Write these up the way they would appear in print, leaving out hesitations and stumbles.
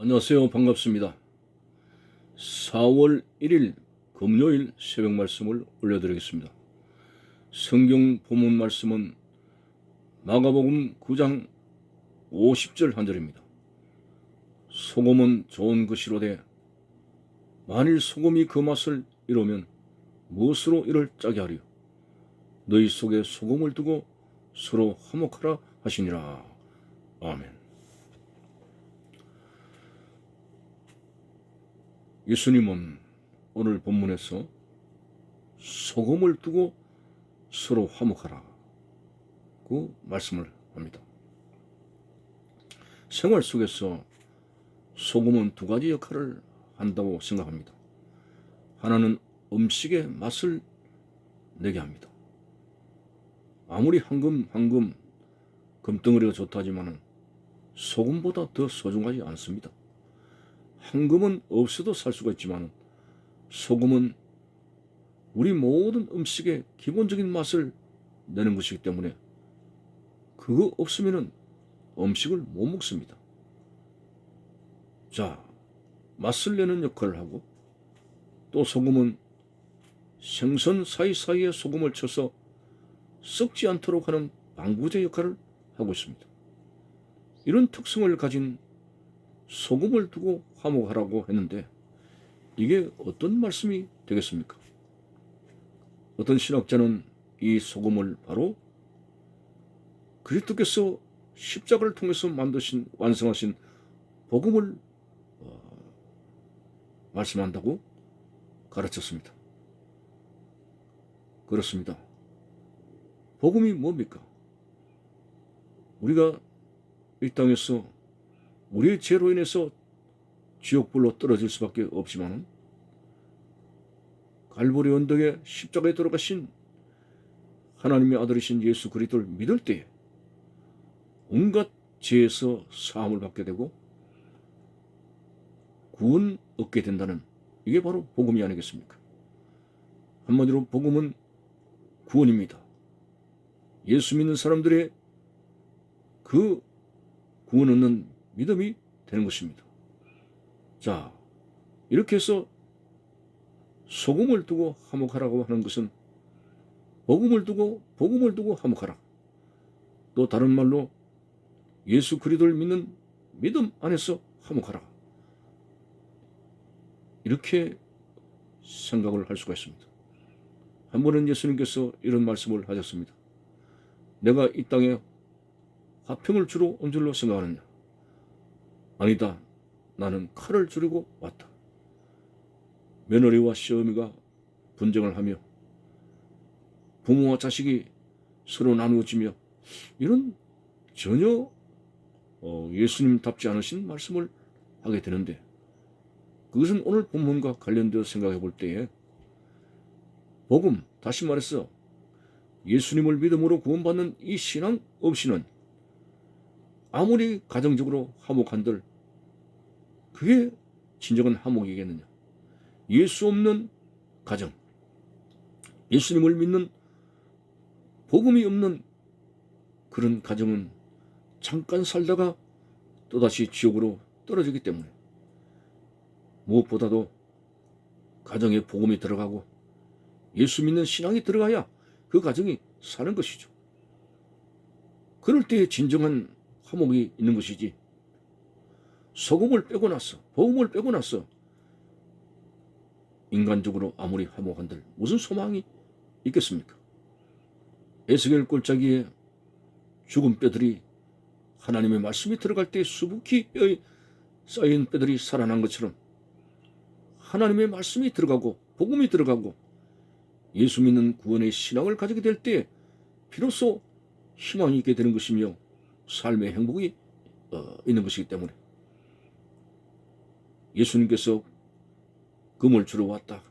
안녕하세요. 반갑습니다. 4월 1일 금요일 새벽 말씀을 올려드리겠습니다. 성경 본문 말씀은 마가복음 9장 50절 한 절입니다. 소금은 좋은 것이로되 만일 소금이 그 맛을 잃으면 무엇으로 이를 짜게 하리요? 너희 속에 소금을 두고 서로 화목하라 하시니라. 아멘. 예수님은 오늘 본문에서 소금을 두고 서로 화목하라 그 말씀을 합니다. 생활 속에서 소금은 두 가지 역할을 한다고 생각합니다. 하나는 음식의 맛을 내게 합니다. 아무리 황금 금덩어리가 좋다지만 소금보다 더 소중하지 않습니다. 황금은 없어도 살 수가 있지만 소금은 우리 모든 음식의 기본적인 맛을 내는 것이기 때문에 그거 없으면 음식을 못 먹습니다. 자, 맛을 내는 역할을 하고 또 소금은 생선 사이사이에 소금을 쳐서 썩지 않도록 하는 방부제 역할을 하고 있습니다. 이런 특성을 가진 소금을 두고 화목하라고 했는데 이게 어떤 말씀이 되겠습니까? 어떤 신학자는 이 소금을 바로 그리스도께서 십자가를 통해서 완성하신 복음을 말씀한다고 가르쳤습니다. 그렇습니다. 복음이 뭡니까? 우리가 이 땅에서 우리의 죄로 인해서 지옥불로 떨어질 수밖에 없지만 갈보리 언덕에 십자가에 돌아가신 하나님의 아들이신 예수 그리스도를 믿을 때에 온갖 죄에서 사함을 받게 되고 구원 얻게 된다는 이게 바로 복음이 아니겠습니까? 한마디로 복음은 구원입니다. 예수 믿는 사람들의 그 구원 얻는 믿음이 되는 것입니다. 자, 이렇게 해서 소금을 두고 화목하라고 하는 것은 복음을 두고 화목하라. 또 다른 말로 예수 그리스도를 믿는 믿음 안에서 화목하라. 이렇게 생각을 할 수가 있습니다. 한 번은 예수님께서 이런 말씀을 하셨습니다. 내가 이 땅에 화평을 주러 온 줄로 생각하느냐? 아니다. 나는 칼을 주려고 왔다. 며느리와 시어미가 분쟁을 하며 부모와 자식이 서로 나누어지며 이런 전혀 예수님답지 않으신 말씀을 하게 되는데 그것은 오늘 본문과 관련되어 생각해 볼 때에 복음, 다시 말해서 예수님을 믿음으로 구원받는 이 신앙 없이는 아무리 가정적으로 화목한들 그게 진정한 화목이겠느냐. 예수 없는 가정, 예수님을 믿는 복음이 없는 그런 가정은 잠깐 살다가 또다시 지옥으로 떨어지기 때문에 무엇보다도 가정에 복음이 들어가고 예수 믿는 신앙이 들어가야 그 가정이 사는 것이죠. 그럴 때에 진정한 화목이 있는 것이지 소금을 빼고 나서 복음을 빼고 나서 인간적으로 아무리 화목한들 무슨 소망이 있겠습니까? 에스겔 골짜기에 죽은 뼈들이 하나님의 말씀이 들어갈 때 수북히 쌓인 뼈들이 살아난 것처럼 하나님의 말씀이 들어가고 복음이 들어가고 예수 믿는 구원의 신앙을 가지게 될 때 비로소 희망이 있게 되는 것이며 삶의 행복이 있는 것이기 때문에 예수님께서 금을 주러 왔다,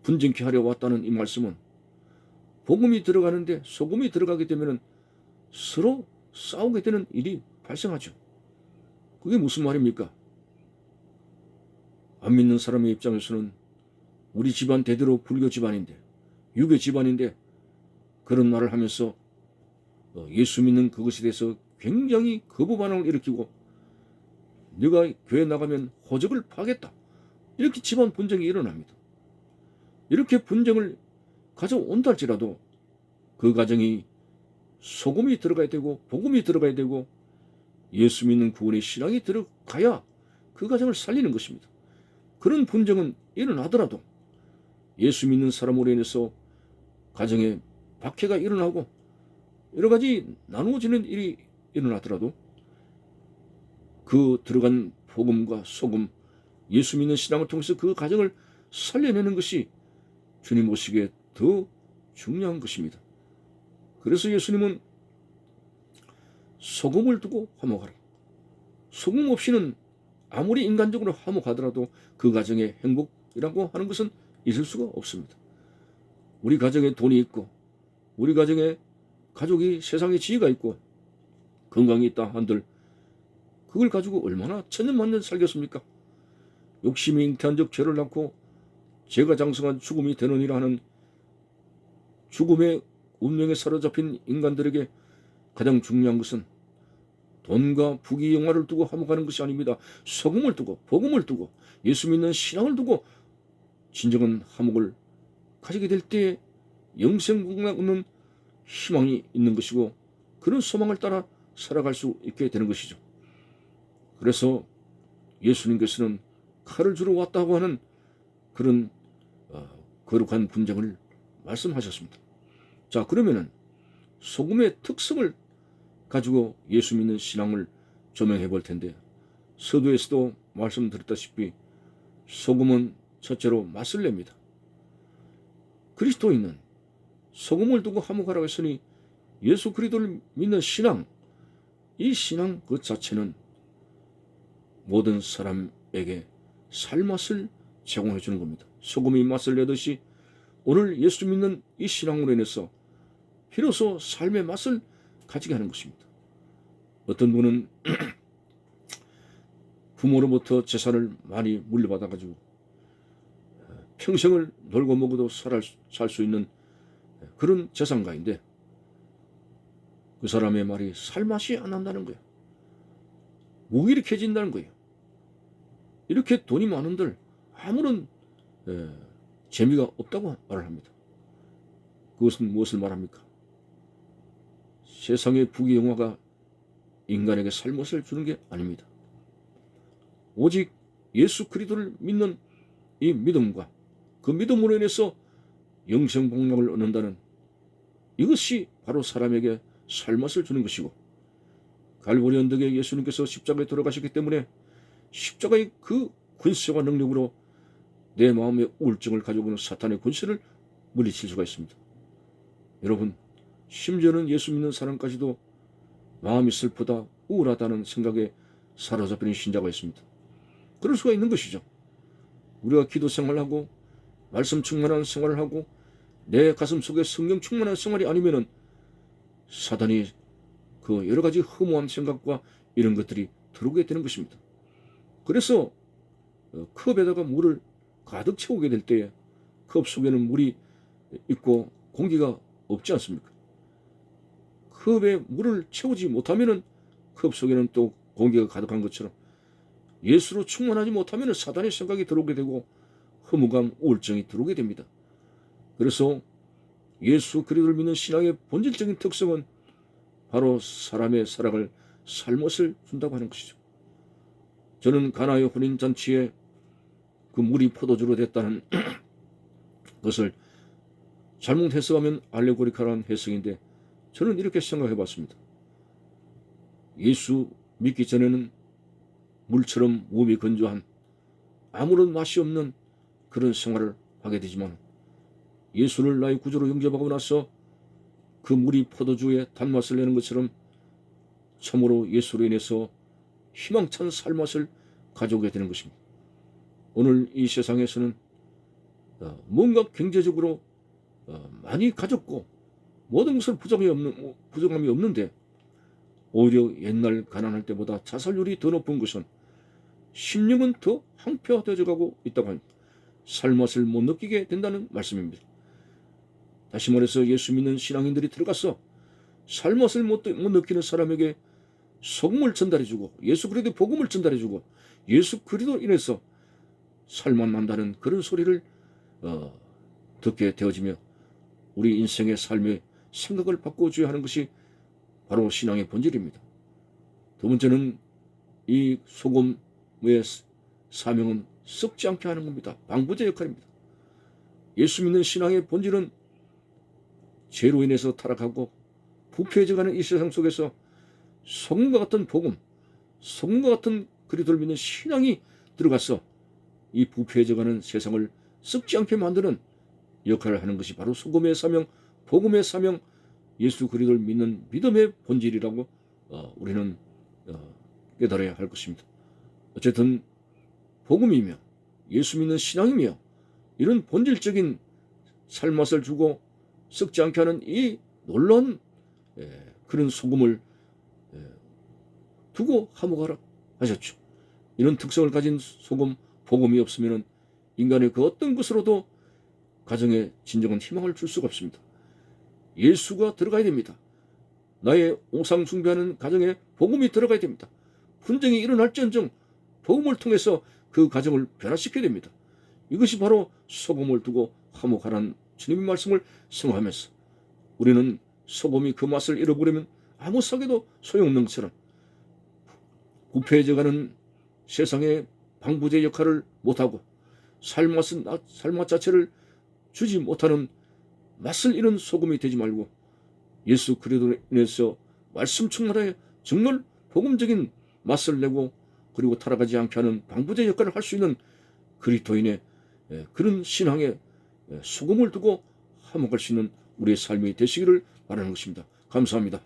분쟁케 하려 왔다는 이 말씀은 복음이 들어가는데 소금이 들어가게 되면 서로 싸우게 되는 일이 발생하죠. 그게 무슨 말입니까? 안 믿는 사람의 입장에서는 우리 집안 대대로 불교 집안인데 유교 집안인데 그런 말을 하면서 예수 믿는 그것에 대해서 굉장히 거부 반응을 일으키고 네가 교회 나가면 호적을 파겠다. 이렇게 집안 분쟁이 일어납니다. 이렇게 분쟁을 가져온다 할지라도 그 가정이 소금이 들어가야 되고 복음이 들어가야 되고 예수 믿는 구원의 신앙이 들어가야 그 가정을 살리는 것입니다. 그런 분쟁은 일어나더라도 예수 믿는 사람으로 인해서 가정에 박해가 일어나고 여러 가지 나누어지는 일이 일어나더라도 그 들어간 복음과 소금, 예수 믿는 신앙을 통해서 그 가정을 살려내는 것이 주님 보시기에 더 중요한 것입니다. 그래서 예수님은 소금을 두고 화목하라. 소금 없이는 아무리 인간적으로 화목하더라도 그 가정의 행복이라고 하는 것은 있을 수가 없습니다. 우리 가정에 돈이 있고 우리 가정에 가족이 세상에 지혜가 있고 건강이 있다 한들 그걸 가지고 얼마나 천년만년 살겠습니까? 욕심이 잉태한 적 죄를 낳고 죄가 장성한 죽음이 되느니라 하는 죽음의 운명에 사로잡힌 인간들에게 가장 중요한 것은 돈과 부귀 영화를 두고 화목하는 것이 아닙니다. 소금을 두고 복음을 두고 예수 믿는 신앙을 두고 진정한 화목을 가지게 될 때에 영생복락 없는 희망이 있는 것이고 그런 소망을 따라 살아갈 수 있게 되는 것이죠. 그래서 예수님께서는 칼을 주러 왔다고 하는 그런 거룩한 분쟁을 말씀하셨습니다. 자, 그러면은 소금의 특성을 가지고 예수 믿는 신앙을 조명해 볼 텐데 서두에서도 말씀드렸다시피 소금은 첫째로 맛을 냅니다. 그리스도인은 소금을 두고 화목하라고 했으니 예수 그리스도를 믿는 신앙, 이 신앙 그 자체는 모든 사람에게 살맛을 제공해 주는 겁니다. 소금이 맛을 내듯이 오늘 예수 믿는 이 신앙으로 인해서 비로소 삶의 맛을 가지게 하는 것입니다. 어떤 분은 부모로부터 재산을 많이 물려받아가지고 평생을 놀고 먹어도 살 수 있는 그런 재산가인데 그 사람의 말이 살맛이 안 난다는 거예요. 무기력해진다는 거예요. 이렇게 돈이 많은들 아무런 재미가 없다고 말을 합니다. 그것은 무엇을 말합니까? 세상의 부귀 영화가 인간에게 살맛을 주는 게 아닙니다. 오직 예수 그리스도를 믿는 이 믿음과 그 믿음으로 인해서 영생복락을 얻는다는 이것이 바로 사람에게 살맛을 주는 것이고 갈보리 언덕에 예수님께서 십자가에 돌아가셨기 때문에 십자가의 그 권세와 능력으로 내 마음의 우울증을 가지고 있는 사탄의 권세를 물리칠 수가 있습니다. 여러분, 심지어는 예수 믿는 사람까지도 마음이 슬프다, 우울하다는 생각에 사로잡히는 신자가 있습니다. 그럴 수가 있는 것이죠. 우리가 기도 생활하고 말씀 충만한 생활을 하고 내 가슴 속에 성령 충만한 생활이 아니면은 사단이 그 여러 가지 허무한 생각과 이런 것들이 들어오게 되는 것입니다. 그래서 컵에다가 물을 가득 채우게 될 때에 컵 속에는 물이 있고 공기가 없지 않습니까? 컵에 물을 채우지 못하면은 컵 속에는 또 공기가 가득한 것처럼 예수로 충만하지 못하면은 사단의 생각이 들어오게 되고 허무감, 우울증이 들어오게 됩니다. 그래서 예수 그리스도를 믿는 신앙의 본질적인 특성은 바로 사람의 살아갈 살맛을 준다고 하는 것이죠. 저는 가나의 혼인잔치에 그 물이 포도주로 됐다는 것을 잘못 해석하면 알레고리카라는 해석인데 저는 이렇게 생각해 봤습니다. 예수 믿기 전에는 물처럼 몸이 건조한 아무런 맛이 없는 그런 생활을 하게 되지만 예수를 나의 구주로 영접하고 나서 그 물이 포도주의 단맛을 내는 것처럼 참으로 예수로 인해서 희망찬 살맛을 가져오게 되는 것입니다. 오늘 이 세상에서는 뭔가 경제적으로 많이 가졌고 모든 것은 부정함이 없는데 오히려 옛날 가난할 때보다 자살률이 더 높은 것은 심령은 더 황폐화되어 가고 있다고 합니다. 살맛을 못 느끼게 된다는 말씀입니다. 다시 말해서 예수 믿는 신앙인들이 들어가서 살맛을 못 느끼는 사람에게 소금을 전달해주고 예수 그리스도의 복음을 전달해주고 예수 그리스도로 인해서 살만 난다는 그런 소리를 듣게 되어지며 우리 인생의 삶의 생각을 바꿔줘야 하는 것이 바로 신앙의 본질입니다. 두 번째는 이 소금의 사명은 썩지 않게 하는 겁니다. 방부제 역할입니다. 예수 믿는 신앙의 본질은 죄로 인해서 타락하고 부패해져가는 이 세상 속에서 소금과 같은 복음, 소금과 같은 그리스도를 믿는 신앙이 들어가서 이 부패해져가는 세상을 썩지 않게 만드는 역할을 하는 것이 바로 소금의 사명, 복음의 사명, 예수 그리스도를 믿는 믿음의 본질이라고 우리는 깨달아야 할 것입니다. 어쨌든 복음이며 예수 믿는 신앙이며 이런 본질적인 삶맛을 주고 썩지 않게 하는 이 놀라운 그런 소금을 두고 화목하라 하셨죠. 이런 특성을 가진 소금, 복음이 없으면 인간의 그 어떤 것으로도 가정에 진정한 희망을 줄 수가 없습니다. 예수가 들어가야 됩니다. 나의 우상 숭배하는 가정에 복음이 들어가야 됩니다. 분쟁이 일어날지언정 복음을 통해서 그 가정을 변화시켜야 됩니다. 이것이 바로 소금을 두고 화목하라는 주님의 말씀을 생각하면서 우리는 소금이 그 맛을 잃어버리면 아무 싹에도 소용없는 것처럼 부패해져가는 세상의 방부제 역할을 못하고 삶맛 자체를 주지 못하는 맛을 잃은 소금이 되지 말고 예수 그리스도로 인해서 말씀 충만하여 정말 복음적인 맛을 내고 그리고 타락하지 않게 하는 방부제 역할을 할 수 있는 그리스도인의 그런 신앙에 소금을 두고 화목할 수 있는 우리의 삶이 되시기를 바라는 것입니다. 감사합니다.